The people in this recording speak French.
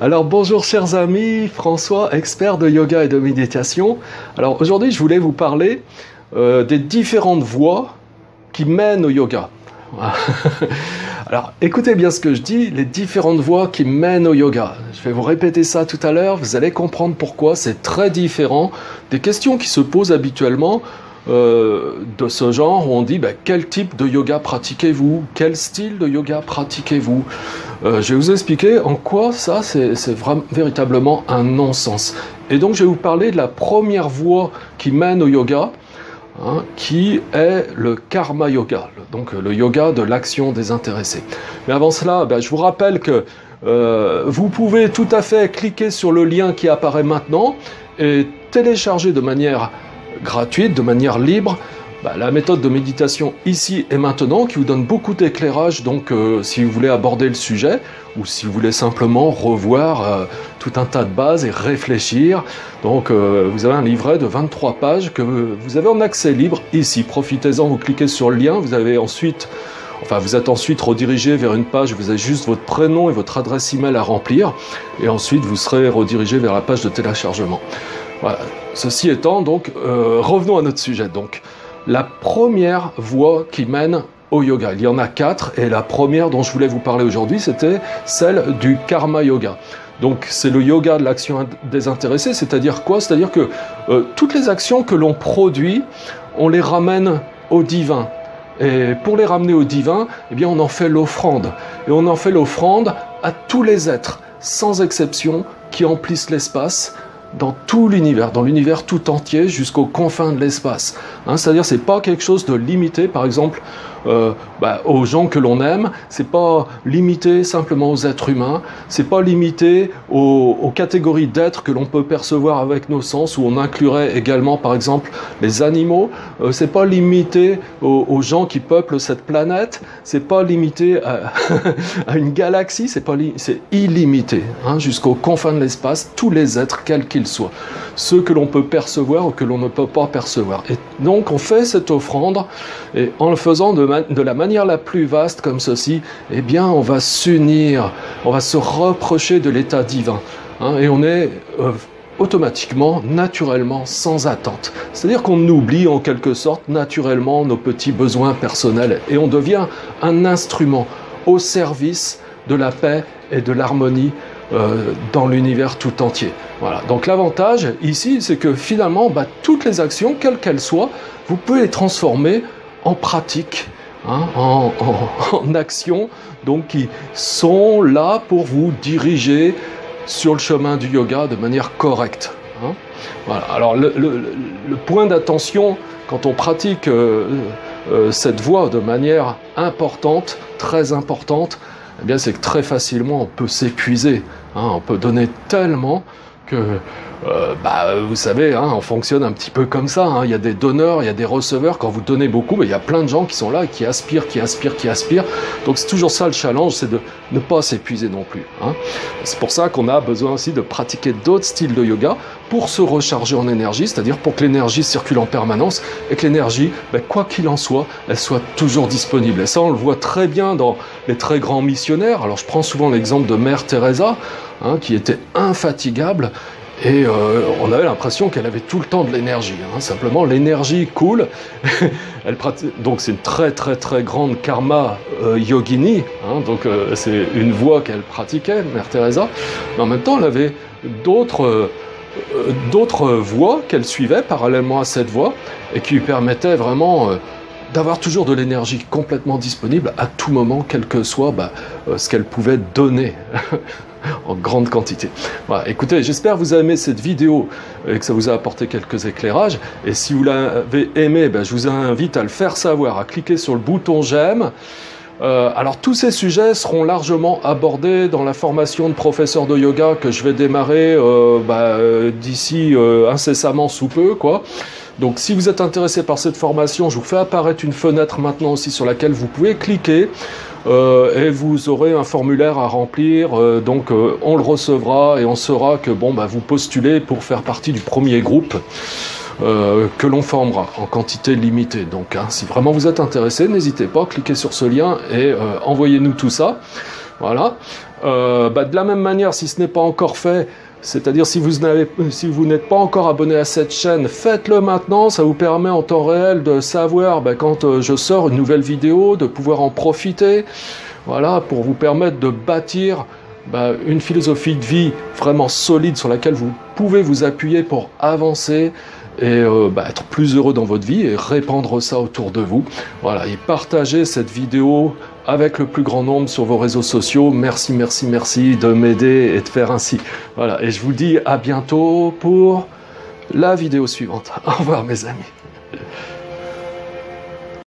Alors bonjour chers amis, François, expert de yoga et de méditation. Alors aujourd'hui je voulais vous parler des différentes voies qui mènent au yoga. Alors écoutez bien ce que je dis, les différentes voies qui mènent au yoga. Je vais vous répéter ça tout à l'heure, vous allez comprendre pourquoi c'est très différent des questions qui se posent habituellement de ce genre où on dit quel type de yoga pratiquez-vous, quel style de yoga pratiquez-vous. Je vais vous expliquer en quoi ça c'est véritablement un non-sens. Et donc je vais vous parler de la première voie qui mène au yoga, qui est le karma yoga, donc le yoga de l'action désintéressée. Mais avant cela, je vous rappelle que vous pouvez tout à fait cliquer sur le lien qui apparaît maintenant et télécharger de manière gratuite, de manière libre, la méthode de méditation ici et maintenant qui vous donne beaucoup d'éclairage, donc si vous voulez aborder le sujet ou si vous voulez simplement revoir tout un tas de bases et réfléchir. Donc vous avez un livret de 23 pages que vous avez en accès libre ici. Profitez-en, vous cliquez sur le lien, vous êtes ensuite redirigé vers une page où vous avez juste votre prénom et votre adresse email à remplir et ensuite vous serez redirigé vers la page de téléchargement. Voilà. Ceci étant, donc, revenons à notre sujet. Donc, la première voie qui mène au yoga, il y en a 4, et la première dont je voulais vous parler aujourd'hui, c'était celle du karma yoga. Donc, c'est le yoga de l'action désintéressée, c'est-à-dire quoi? C'est-à-dire que toutes les actions que l'on produit, on les ramène au divin. Et pour les ramener au divin, on en fait l'offrande. Et on en fait l'offrande à tous les êtres, sans exception, qui emplissent l'espace, dans tout l'univers, dans l'univers tout entier jusqu'aux confins de l'espace. C'est-à-dire c'est pas quelque chose de limité, par exemple, aux gens que l'on aime, c'est pas limité simplement aux êtres humains, c'est pas limité aux catégories d'êtres que l'on peut percevoir avec nos sens, où on inclurait également par exemple les animaux, c'est pas limité aux gens qui peuplent cette planète, c'est pas limité à une galaxie, c'est illimité, jusqu'aux confins de l'espace, tous les êtres quels qu'ils soient, ceux que l'on peut percevoir ou que l'on ne peut pas percevoir. Et donc on fait cette offrande, et en le faisant de la manière la plus vaste comme ceci, on va s'unir, on va se rapprocher de l'état divin, et on est automatiquement, naturellement, sans attente. C'est-à-dire qu'on oublie en quelque sorte naturellement nos petits besoins personnels et on devient un instrument au service de la paix et de l'harmonie dans l'univers tout entier. Voilà. Donc l'avantage ici, c'est que finalement, toutes les actions, quelles qu'elles soient, vous pouvez les transformer en pratique, en actions, donc qui sont là pour vous diriger sur le chemin du yoga de manière correcte. Voilà. Alors le point d'attention quand on pratique cette voie de manière importante, très importante, c'est que très facilement on peut s'épuiser, on peut donner tellement que vous savez, on fonctionne un petit peu comme ça, il y a des donneurs, il y a des receveurs. Quand vous donnez beaucoup, il y a plein de gens qui sont là, qui aspirent, donc c'est toujours ça le challenge, c'est de ne pas s'épuiser non plus, C'est pour ça qu'on a besoin aussi de pratiquer d'autres styles de yoga pour se recharger en énergie, c'est-à-dire pour que l'énergie circule en permanence et que l'énergie, quoi qu'il en soit, elle soit toujours disponible. Et ça on le voit très bien dans les très grands missionnaires. Alors je prends souvent l'exemple de Mère Teresa, qui était infatigable. Et on avait l'impression qu'elle avait tout le temps de l'énergie. Simplement, l'énergie coule. Donc c'est une très très très grande karma yogini. Donc c'est une voie qu'elle pratiquait, Mère Teresa. Mais en même temps, elle avait d'autres voies qu'elle suivait parallèlement à cette voie et qui lui permettaient vraiment d'avoir toujours de l'énergie complètement disponible à tout moment, quel que soit ce qu'elle pouvait donner. En grande quantité. Voilà, écoutez, j'espère que vous avez aimé cette vidéo et que ça vous a apporté quelques éclairages. Et si vous l'avez aimé, je vous invite à le faire savoir, à cliquer sur le bouton j'aime. Alors tous ces sujets seront largement abordés dans la formation de professeur de yoga que je vais démarrer d'ici incessamment sous peu, quoi. Donc si vous êtes intéressé par cette formation, je vous fais apparaître une fenêtre maintenant aussi sur laquelle vous pouvez cliquer et vous aurez un formulaire à remplir, donc on le recevra et on saura que vous postulez pour faire partie du premier groupe que l'on formera en quantité limitée. Donc si vraiment vous êtes intéressé, n'hésitez pas, cliquez sur ce lien et envoyez-nous tout ça. Voilà. De la même manière, si ce n'est pas encore fait, c'est-à-dire si vous n'êtes pas encore abonné à cette chaîne, faites-le maintenant, ça vous permet en temps réel de savoir quand je sors une nouvelle vidéo, de pouvoir en profiter, voilà, pour vous permettre de bâtir une philosophie de vie vraiment solide sur laquelle vous pouvez vous appuyer pour avancer et être plus heureux dans votre vie et répandre ça autour de vous. Voilà, et partagez cette vidéo avec le plus grand nombre sur vos réseaux sociaux. Merci, merci, merci de m'aider et de faire ainsi. Voilà, et je vous dis à bientôt pour la vidéo suivante. Au revoir mes amis.